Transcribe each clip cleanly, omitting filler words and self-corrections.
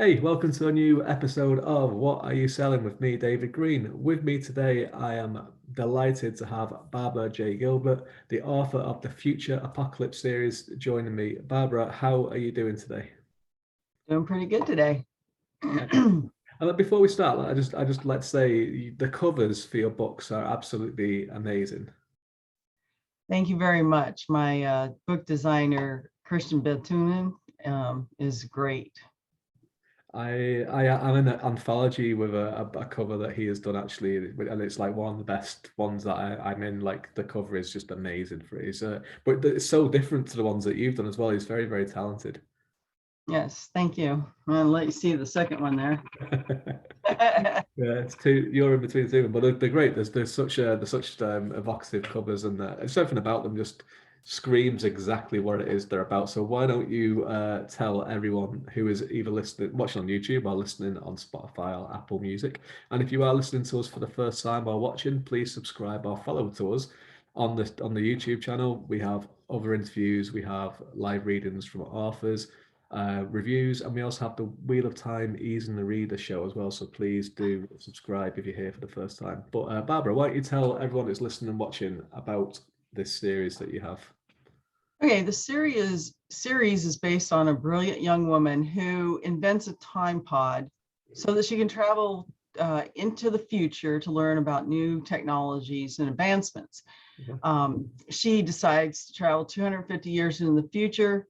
Hey, welcome to a new episode of What Are You Selling with me, David Green. With me today, I am delighted to have Barbara J. Gilbert, the author of the Future Apocalypse series, joining me. Barbara, how are you doing today? Doing pretty good today. Excellent. And before we start, I just let's say the covers for your books are absolutely amazing. Thank you very much. My book designer, Christian Betunin, is great. I'm in an anthology with a cover that he has done actually, and it's like one of the best ones that I'm in. Like the cover is just amazing for it. But it's so different to the ones that you've done as well. He's very, very talented. Yes, thank you. I'll let you see the second one there. Yeah, it's two. You're in between two, but they're great. There's such evocative covers, and something about them just screams exactly what it is they're about. So why don't you tell everyone who is either listening, watching on YouTube, or listening on Spotify or Apple Music, and if you are listening to us for the first time or watching, please subscribe or follow to us on the YouTube channel. We have other interviews, we have live readings from authors, reviews, and we also have the Wheel of Time Easing the Reader show as well. So please do subscribe if you're here for the first time. But Barbara, why don't you tell everyone who's listening and watching about this series that you have? Okay, the series is based on a brilliant young woman who invents a time pod so that she can travel into the future to learn about new technologies and advancements. She decides to travel 250 years into the future,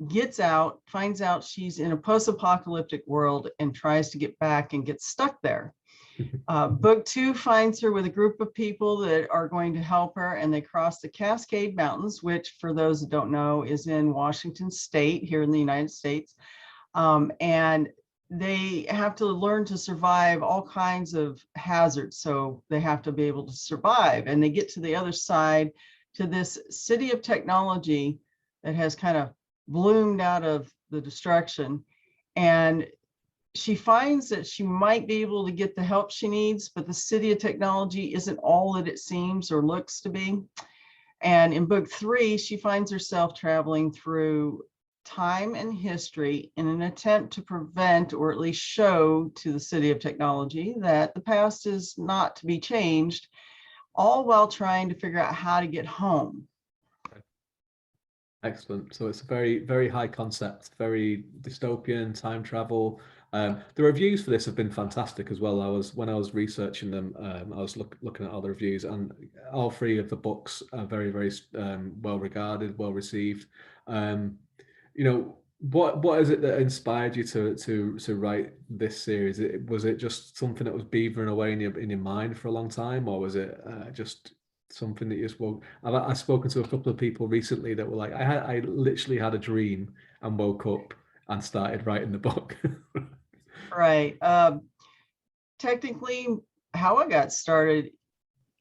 gets out, finds out she's in a post-apocalyptic world, and tries to get back and gets stuck there. Book two finds her with a group of people that are going to help her, and they cross the Cascade Mountains, which, for those that don't know, is in Washington State here in the United States. And they have to learn to survive all kinds of hazards. So they have to be able to survive. And they get to the other side, to this city of technology that has kind of bloomed out of the destruction. And she finds that she might be able to get the help she needs, but the city of technology isn't all that it seems or looks to be. And in book three, she finds herself traveling through time and history in an attempt to prevent, or at least show to the city of technology, that the past is not to be changed, all while trying to figure out how to get home. Excellent. So it's a very, very high concept, very dystopian time travel. The reviews for this have been fantastic as well. When I was researching them, I was looking at all the reviews, and all three of the books are very, very well regarded, well received. Um, what is it that inspired you to write this series? Was it just something that was beavering away in your mind for a long time, or was it just something that you spoke? I've spoken to a couple of people recently that were like, I literally had a dream and woke up and started writing the book. Right. Technically, how I got started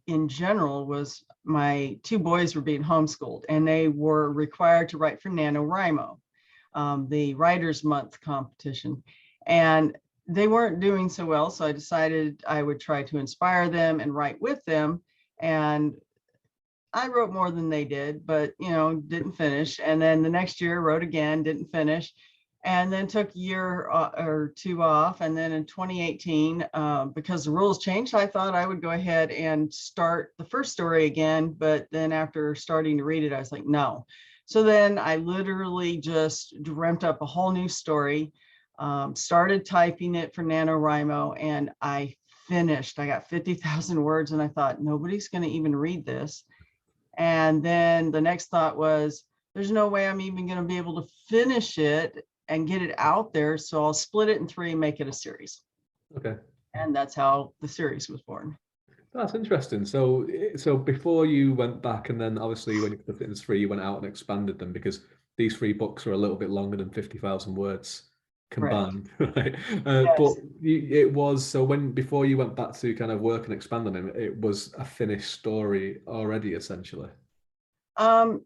in general was my two boys were being homeschooled, and they were required to write for NaNoWriMo, the Writers Month competition. And they weren't doing so well, so I decided I would try to inspire them and write with them. And I wrote more than they did, but didn't finish. And then the next year wrote again, didn't finish, and then took a year or two off. And then in 2018, because the rules changed, I thought I would go ahead and start the first story again. But then after starting to read it, I was like, no. So then I literally just dreamt up a whole new story, started typing it for NaNoWriMo, and I finished. I got 50,000 words, and I thought, nobody's going to even read this. And then the next thought was, there's no way I'm even going to be able to finish it and get it out there. So I'll split it in three and make it a series. Okay. And that's how the series was born. That's interesting. So before you went back, and then obviously when you put it in three, you went out and expanded them, because these three books are a little bit longer than 50,000 words Correct. combined, right? But Yes. it was, so before you went back to kind of work and expand on them, it was a finished story already, essentially. Um,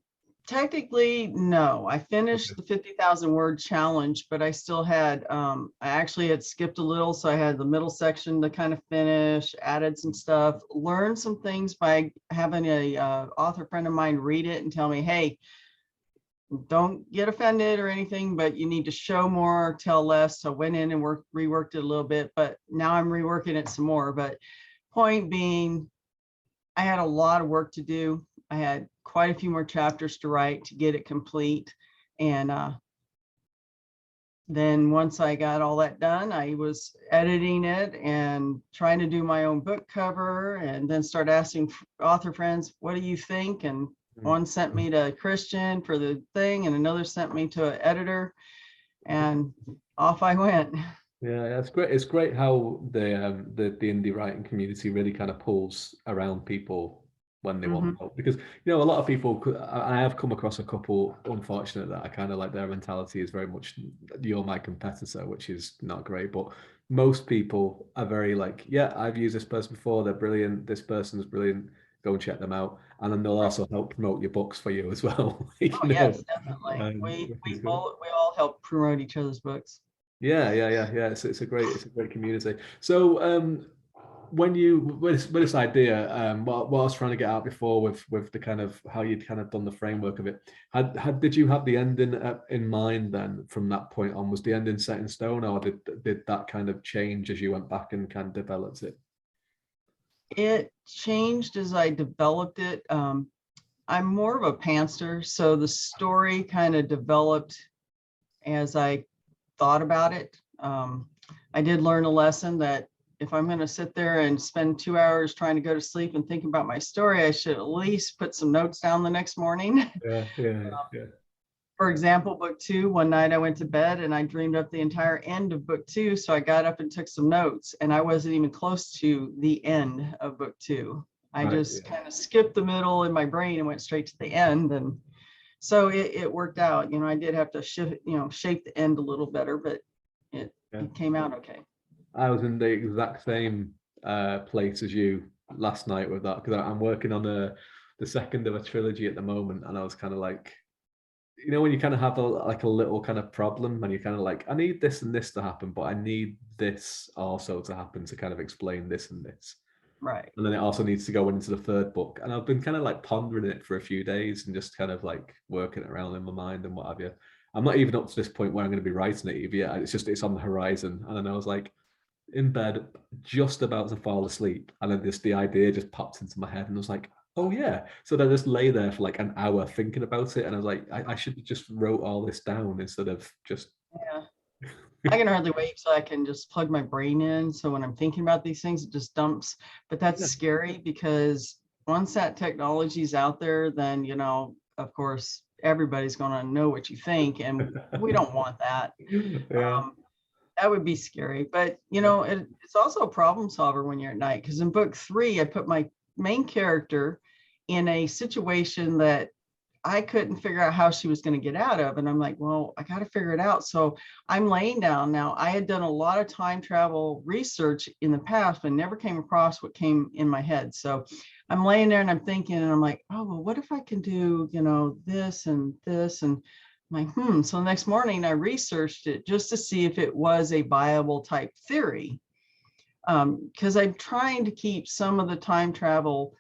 Technically, no. I Okay. finished the 50,000 word challenge, but I still had, I actually had skipped a little. So I had the middle section to kind of finish, added some stuff, learned some things by having a author friend of mine read it and tell me, hey, don't get offended or anything, but you need to show more, tell less. So I went in and reworked it a little bit, but now I'm reworking it some more. But point being, I had a lot of work to do. I had quite a few more chapters to write to get it complete. And then once I got all that done, I was editing it and trying to do my own book cover, and then start asking author friends, what do you think? And one sent me to Christian for the thing, and another sent me to an editor, and off I went. Yeah, that's great. It's great how the indie writing community really kind of pulls around people when they want help, because a lot of people I have come across a couple, unfortunate, that I kind of like their mentality is very much you're my competitor, which is not great. But most people are very like, yeah, I've used this person before, they're brilliant, this person's brilliant, go and check them out, and then they'll also help promote your books for you as well. Oh yes, definitely. Which is We good. all help promote each other's books. Yeah. It's a great community. So when you with this idea, what I was trying to get out before with the kind of how you'd kind of done the framework of it, did you have the ending in mind then from that point on? Was the ending set in stone, or did that kind of change as you went back and kind of developed it? It changed as I developed it. I'm more of a pantser, so the story kind of developed as I thought about it. I did learn a lesson that if I'm going to sit there and spend 2 hours trying to go to sleep and think about my story, I should at least put some notes down the next morning. Yeah. For example, book 2, one night I went to bed and I dreamed up the entire end of book 2. So I got up and took some notes, and I wasn't even close to the end of book 2. I just kind of skipped the middle in my brain and went straight to the end. And so it worked out. I did have to shape the end a little better, but it came out okay. I was in the exact same place as you last night with that, because I'm working on the second of a trilogy at the moment, and I was kind of like, when you kind of have a little kind of problem, and you're kind of like, I need this and this to happen, but I need this also to happen to kind of explain this and this. Right. And then it also needs to go into the third book. And I've been kind of like pondering it for a few days and just kind of like working it around in my mind and what have you. I'm not even up to this point where I'm going to be writing it either yet. It's on the horizon. And then I was like in bed, just about to fall asleep. And then the idea just popped into my head, and I was like, oh yeah. So then I just lay there for like an hour thinking about it. And I was like, I should have just wrote all this down instead of just. Yeah. I can hardly wait so I can just plug my brain in. So when I'm thinking about these things, it just dumps. But that's scary, because once that technology is out there, then, of course, everybody's going to know what you think. And we don't want that. That would be scary. But, it's also a problem solver when you're at night. Because in book 3, I put my main character in a situation that I couldn't figure out how she was going to get out of. And I'm like, well, I got to figure it out. So I'm laying down now. I had done a lot of time travel research in the past, but never came across what came in my head. So I'm laying there and I'm thinking, and I'm like, oh, well, what if I can do, this and this? And I'm like, So the next morning I researched it just to see if it was a viable type theory. Because I'm trying to keep some of the time travel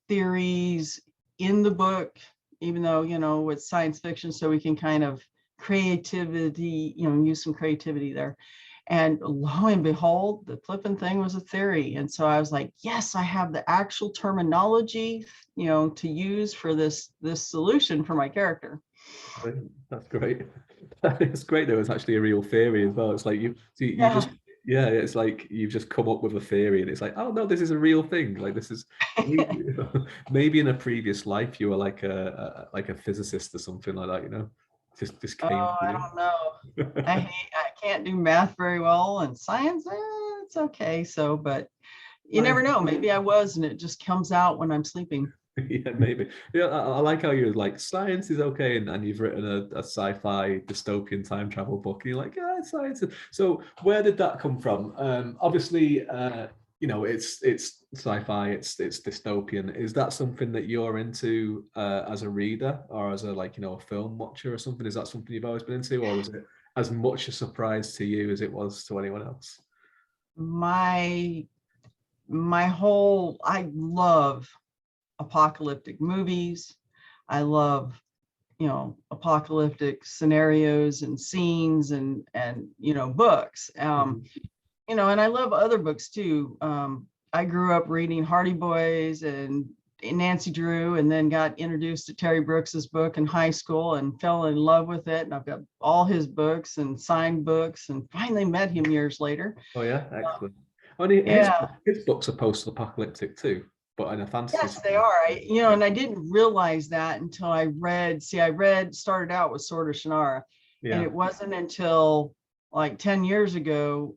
theories in the book, even though, it's science fiction, so we can kind of creativity, use some creativity there. And lo and behold, the flipping thing was a theory. And so I was like, yes, I have the actual terminology, to use for this solution for my character. That's great. It's great that it was actually a real theory as well. It's like it's like you've just come up with a theory, and it's like, oh no, this is a real thing. Like this is maybe in a previous life you were like a physicist or something like that. Just came. Oh, I don't know. I can't do math very well, and science, it's okay. So, but you never know. Maybe I was, and it just comes out when I'm sleeping. Yeah, maybe. Yeah, I like how you're like, science is okay, and you've written a sci-fi dystopian time travel book, and you're like, yeah, it's science. So where did that come from? Obviously, it's sci-fi, it's dystopian. Is that something that you're into as a reader, or as a film watcher or something? Is that something you've always been into, or was it as much a surprise to you as it was to anyone else? I love apocalyptic movies. I love apocalyptic scenarios and scenes and books. And I love other books too. I grew up reading Hardy Boys and Nancy Drew, and then got introduced to Terry Brooks's book in high school and fell in love with it. And I've got all his books and signed books, and finally met him years later. Oh yeah, excellent. His books are post-apocalyptic too, but in a fantasy. Yes, they are. And I didn't realize that until I started out with Sword of Shannara. And it wasn't until like 10 years ago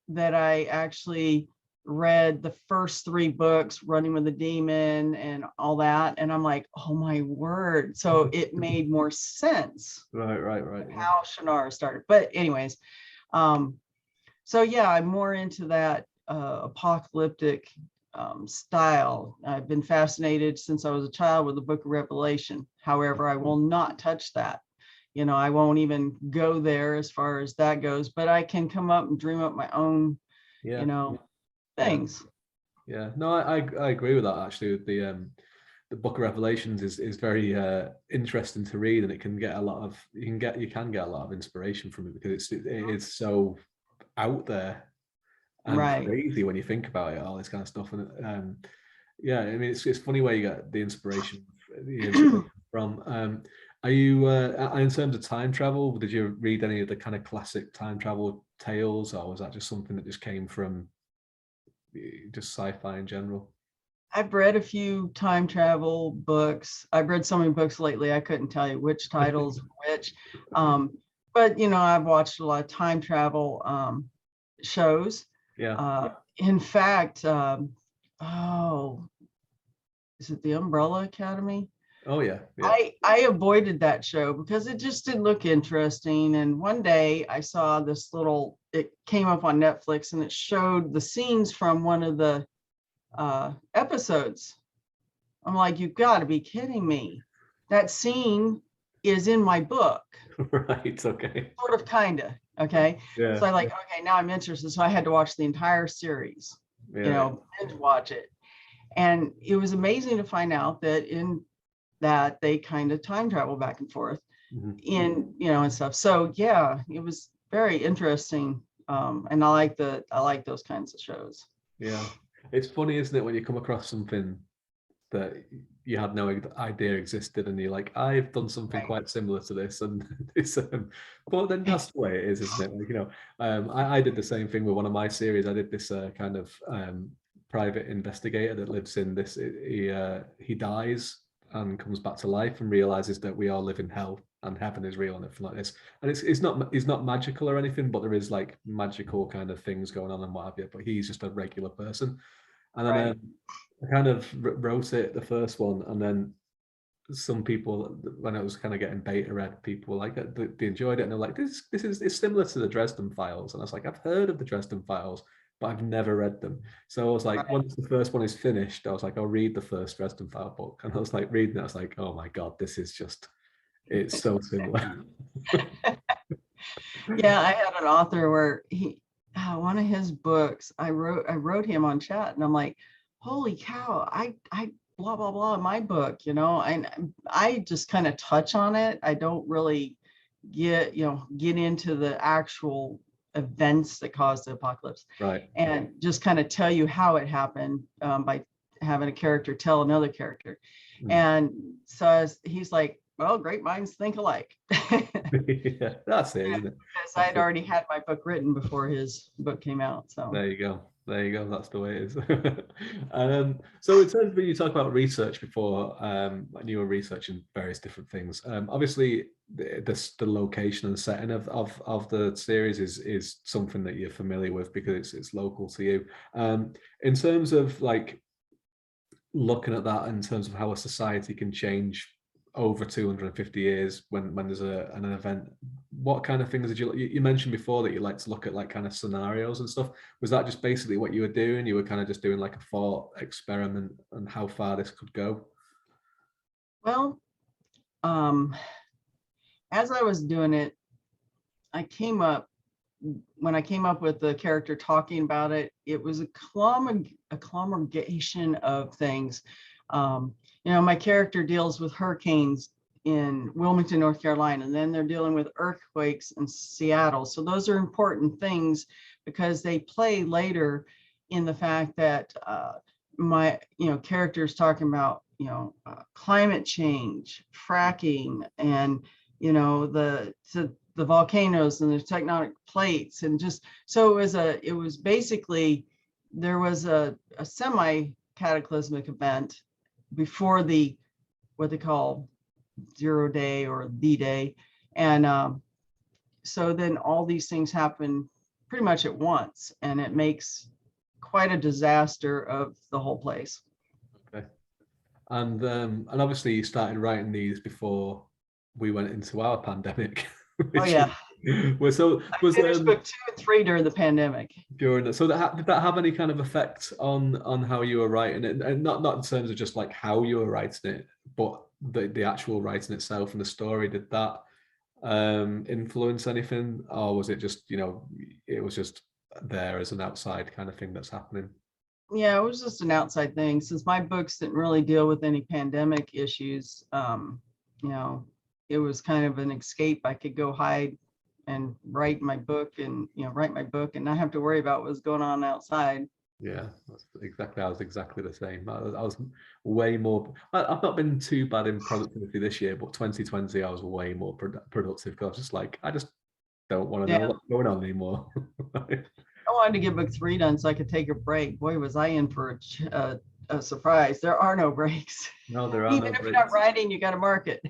that I actually read the first 3 books, Running with a Demon and all that. And I'm like, oh my word. So it made more sense. Right. How Shannara started. But anyways, so yeah, I'm more into that apocalyptic style. I've been fascinated since I was a child with the Book of Revelation. However, I will not touch that. I won't even go there as far as that goes, but I can come up and dream up my own, things. Yeah, no, I agree with that actually. The Book of Revelations is very interesting to read, and it can get a lot of you can get a lot of inspiration from it, because it is so out there and crazy when you think about it, all this kind of stuff. And I mean, it's funny where you get the inspiration from. Are you in terms of time travel, did you read any of the kind of classic time travel tales, or was that just something that just came from just sci-fi in general? I've read a few time travel books. I've read so many books lately, I couldn't tell you which titles which. But I've watched a lot of time travel shows. In fact, is it the Umbrella Academy? Oh yeah. I avoided that show because it just didn't look interesting. And one day I saw this it came up on Netflix, and it showed the scenes from one of the episodes. I'm like, you've got to be kidding me. That scene is in my book. Right, okay. Sort of, kind of, okay? Yeah. So I okay, now I'm interested. So I had to watch the entire series, binge watch it. And it was amazing to find out that that they kind of time travel back and forth in, and stuff. So yeah, it was very interesting. And I like those kinds of shows. Yeah. It's funny, isn't it, when you come across something that you had no idea existed, and you're like, I've done something quite similar to this, and it's but then that's the way it is, isn't it? I did the same thing with one of my series. I did this kind of private investigator that lives in this. He dies and comes back to life and realizes that we all live in hell and heaven is real and everything like this. And it's not magical or anything, but there is like magical kind of things going on and what have you. But he's just a regular person. And then I kind of wrote it, the first one, and then some people, when I was kind of getting beta read, people were like, they enjoyed it, and they're like, it's similar to the Dresden Files. And I was like, I've heard of the Dresden Files, but I've never read them. So I was like, once the first one is finished, I was like, I'll read the first Dresden File book. And I was like reading it, I was like, oh my God, this is just, it's so similar. Yeah, I had an author where one of his books, I wrote him on chat, and I'm like, holy cow, I blah blah blah in my book, and I just kind of touch on it. I don't really get into the actual events that caused the apocalypse, right? And just kind of tell you how it happened by having a character tell another character. And so he's like, well, great minds think alike. Yeah, that's it, isn't it? Because I'd already had my book written before his book came out. So there you go. That's the way it is. So in terms of, you talk about research before, when you were researching various different things, obviously the location and setting of the series is something that you're familiar with because it's local to you. In terms of like looking at that in terms of how a society can change over 250 years when there's an event, what kind of things did you mentioned before that you like to look at, like kind of scenarios and stuff? Was that just basically what you were doing? You were kind of just doing like a thought experiment and how far this could go? Well, as I was doing it, when I came up with the character talking about it, it was a congregation of things. My character deals with hurricanes in Wilmington, North Carolina, and then they're dealing with earthquakes in Seattle. So those are important things because they play later in the fact that my characters talking about climate change, fracking, and the volcanoes and the tectonic plates, and just so it was basically there was a semi cataclysmic event before the what they call 0 day or the day, and so then all these things happen pretty much at once, and it makes quite a disaster of the whole place. Okay. And obviously you started writing these before we went into our pandemic. Oh yeah. Was book 2 and 3 during the pandemic. During so did that have any kind of effect on how you were writing it, and not in terms of just like how you were writing it, but the actual writing itself and the story? Did that influence anything, or was it just it was just there as an outside kind of thing that's happening? Yeah, it was just an outside thing since my books didn't really deal with any pandemic issues. It was kind of an escape. I could go hide and write my book and not have to worry about what's going on outside. Yeah, I was exactly the same. I was way more. I've not been too bad in productivity this year, but 2020 I was way more productive because I was just like, I just don't want to know what's going on anymore. I wanted to get book 3 done so I could take a break. Boy, was I in for a surprise. There are no breaks. No, there are Even if you're not writing, you got to market.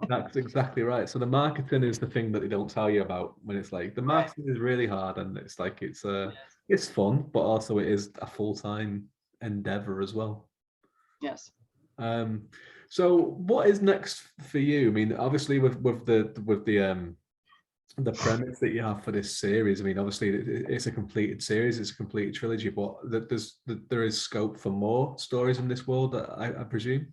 That's exactly right. So the marketing is the thing that they don't tell you about, when it's like the marketing is really hard, and it's like it's fun, but also it is a full-time endeavor as well. Yes. So what is next for you? I mean, obviously with the premise that you have for this series, I mean, obviously it's a completed series, it's a completed trilogy, but there is scope for more stories in this world, I presume.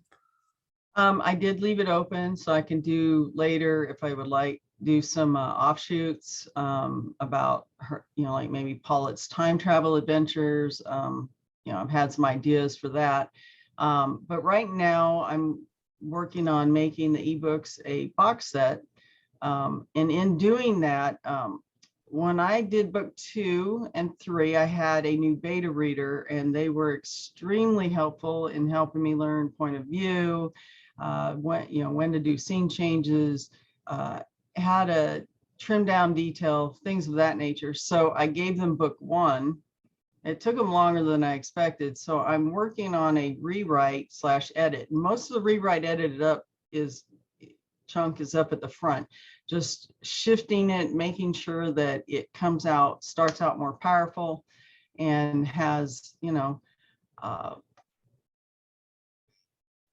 I did leave it open so I can do later, if I would like, do some offshoots about her, like maybe Paulette's time travel adventures. I've had some ideas for that. But right now I'm working on making the ebooks a box set. And in doing that, when I did book 2 and 3, I had a new beta reader, and they were extremely helpful in helping me learn point of view, when to do scene changes, how to trim down detail, things of that nature. So I gave them book 1. It took them longer than I expected. So I'm working on a rewrite / edit. Most of the rewrite edited up chunk is up at the front, just shifting it, making sure that it starts out more powerful and has,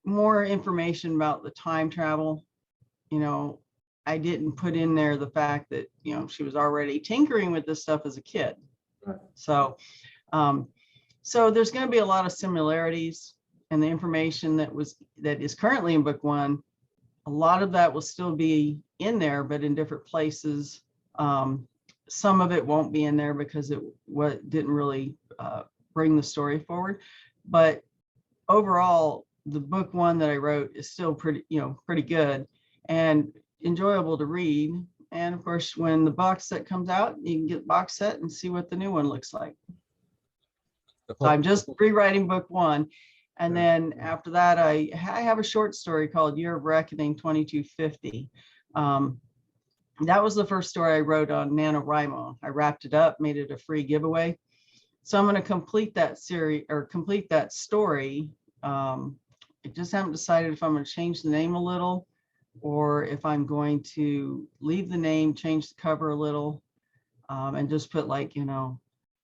more information about the time travel. I didn't put in there the fact that, she was already tinkering with this stuff as a kid. Right. So there's going to be a lot of similarities, and the information that is currently in book 1, a lot of that will still be in there, but in different places. Some of it won't be in there because it didn't really bring the story forward. But overall, the book 1 that I wrote is still pretty good and enjoyable to read. And of course, when the box set comes out, you can get the box set and see what the new one looks like. So I'm just rewriting book 1. And then after that, I have a short story called Year of Reckoning 2250. That was the first story I wrote on NaNoWriMo. I wrapped it up, made it a free giveaway. So I'm going to complete that series or complete that story. I just haven't decided if I'm going to change the name a little or if I'm going to leave the name, change the cover a little, and just put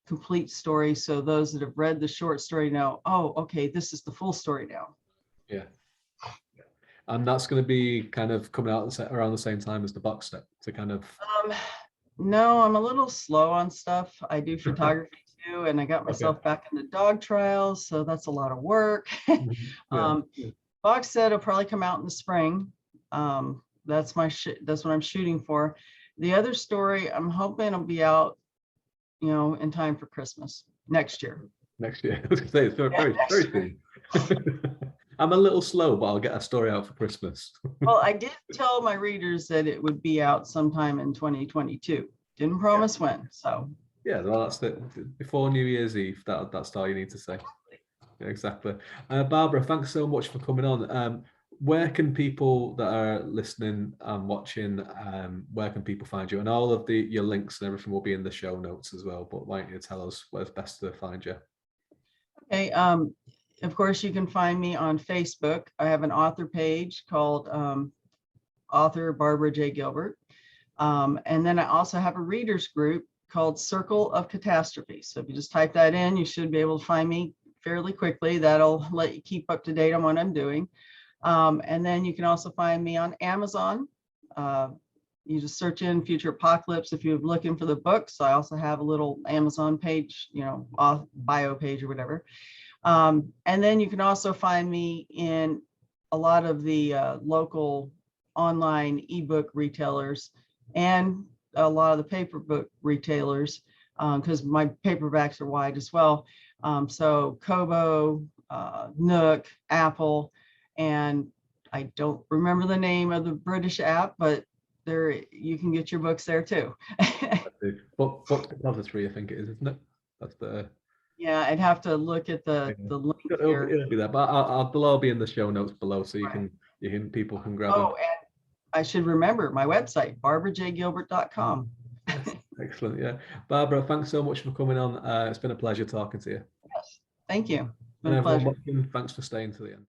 complete story, so those that have read the short story know, oh, okay, this is the full story now. Yeah. And that's going to be kind of coming out around the same time as the box set to kind of... No, I'm a little slow on stuff. I do photography too, and I got myself back into dog trials, so that's a lot of work. Box set will probably come out in the spring. That's what I'm shooting for. The other story, I'm hoping it'll be out in time for Christmas next year. Next year. I was going to say, it's very, very soon. I'm a little slow, but I'll get a story out for Christmas. Well, I did tell my readers that it would be out sometime in 2022. Didn't promise when, so. Yeah, well, that's it. Before New Year's Eve, that's all you need to say. Yeah, exactly. Barbara, thanks so much for coming on. Where can people that are listening and watching, where can people find you? And all of your links and everything will be in the show notes as well. But why don't you tell us where's best to find you? Okay. Of course, you can find me on Facebook. I have an author page called Author Barbara J. Gilbert. And then I also have a readers group called Circle of Catastrophe. So if you just type that in, you should be able to find me fairly quickly. That'll let you keep up to date on what I'm doing. And then you can also find me on Amazon. You just search in Future Apocalypse if you're looking for the books. I also have a little Amazon page, bio page or whatever. And then you can also find me in a lot of the local online ebook retailers and a lot of the paper book retailers, because my paperbacks are wide as well. So Kobo, Nook, Apple, and I don't remember the name of the British app, but there you can get your books there too. Book Depository, I think it is, isn't it? That's the. Yeah, I'd have to look at the link here. It'll be there, but they'll all be in the show notes below, so people can grab them. Oh, and I should remember my website, barbarajgilbert.com. Excellent. Yeah, Barbara, thanks so much for coming on. It's been a pleasure talking to you. Yes, thank you. It's been And a pleasure. everyone watching, thanks for staying to the end.